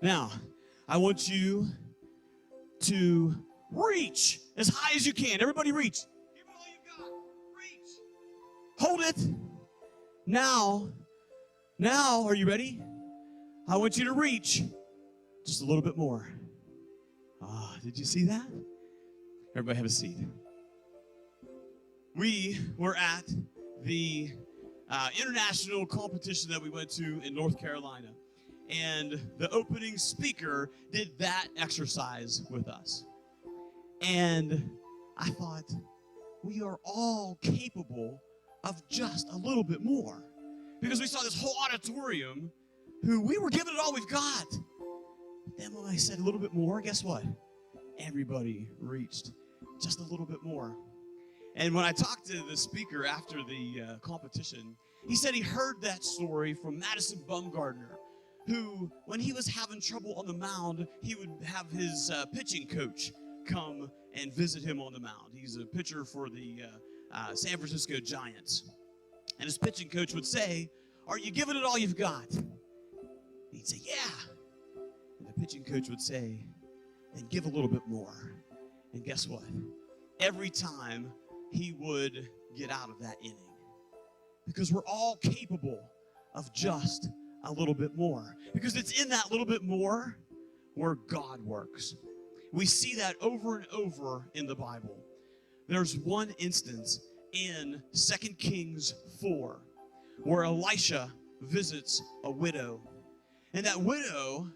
Now, I want you to reach as high as you can. Everybody reach. Give it all you got. Reach. Hold it. Now, are you ready? I want you to reach just a little bit more. Did you see that? Everybody have a seat. We were at the international competition that we went to in North Carolina. And the opening speaker did that exercise with us. And I thought, we are all capable of just a little bit more. Because we saw this whole auditorium who we were giving it all we've got. Then when I said a little bit more, guess what? Everybody reached just a little bit more. And when I talked to the speaker after the competition, he said he heard that story from Madison Bumgarner, who, when he was having trouble on the mound, he would have his pitching coach come and visit him on the mound. He's a pitcher for the San Francisco Giants. And his pitching coach would say, "Are you giving it all you've got?" And he'd say, "Yeah." And the pitching coach would say, "Then give a little bit more." And guess what? Every time he would get out of that inning. Because we're all capable of just a little bit more. Because it's in that little bit more where God works. We see that over and over in the Bible. There's one instance in 2 Kings 4 where Elisha visits a widow. And that widow,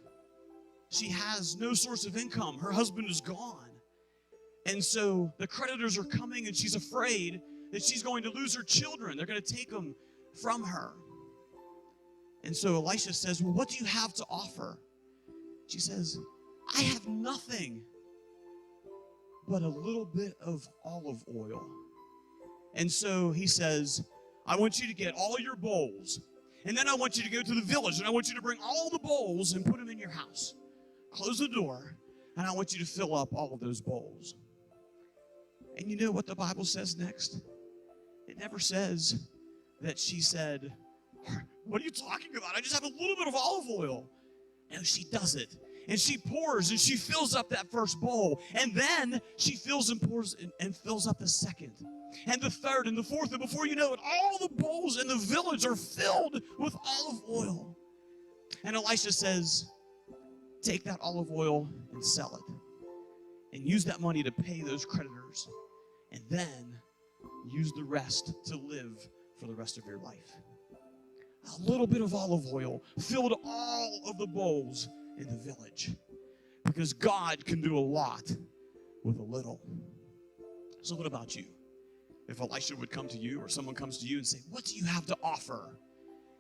she has no source of income. Her husband is gone. And so the creditors are coming, and she's afraid that she's going to lose her children. They're going to take them from her. And so Elisha says, "Well, what do you have to offer?" She says, "I have nothing but a little bit of olive oil." And so he says, "I want you to get all your bowls, and then I want you to go to the village, and I want you to bring all the bowls and put them in your house. Close the door, and I want you to fill up all of those bowls." And you know what the Bible says next? It never says that she said, "What are you talking about? I just have a little bit of olive oil." No, she does it. And she pours and she fills up that first bowl. And then she fills and pours and fills up the second. And the third and the fourth. And before you know it, all the bowls in the village are filled with olive oil. And Elisha says, "Take that olive oil and sell it. And use that money to pay those creditors. And then use the rest to live for the rest of your life." A little bit of olive oil filled all of the bowls in the village. Because God can do a lot with a little. So what about you? If Elisha would come to you, or someone comes to you and say, "What do you have to offer?"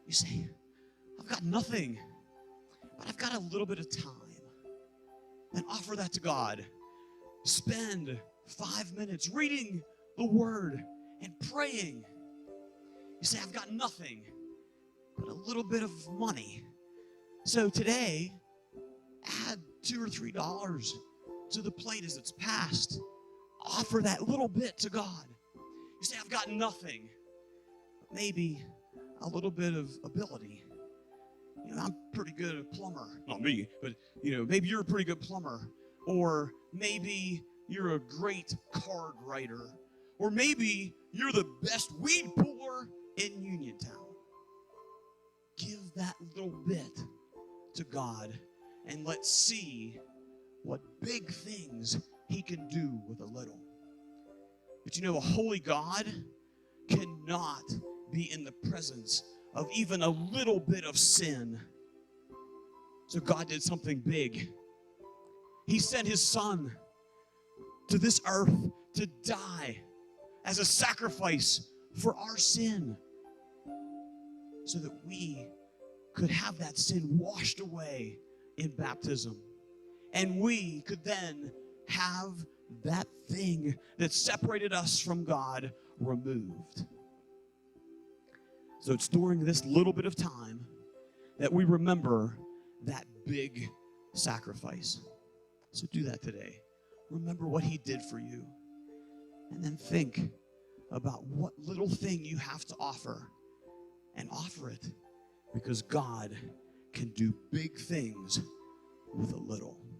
You say, "I've got nothing, but I've got a little bit of time." Then offer that to God. Spend 5 minutes reading the Word and praying. You say, "I've got nothing but a little bit of money." So today, add $2 or $3 to the plate as it's passed. Offer that little bit to God. You say, "I've got nothing, but maybe a little bit of ability. I'm pretty good at a plumber." Not me, but maybe you're a pretty good plumber. Or maybe you're a great card writer. Or maybe you're the best weed puller in Uniontown. Give that little bit to God, and let's see what big things He can do with a little. But a holy God cannot be in the presence of even a little bit of sin. So God did something big. He sent His Son to this earth to die as a sacrifice for our sin, so that we could have that sin washed away in baptism. And we could then have that thing that separated us from God removed. So it's during this little bit of time that we remember that big sacrifice. So do that today. Remember what He did for you. And then think about what little thing you have to offer, and offer it, because God can do big things with a little.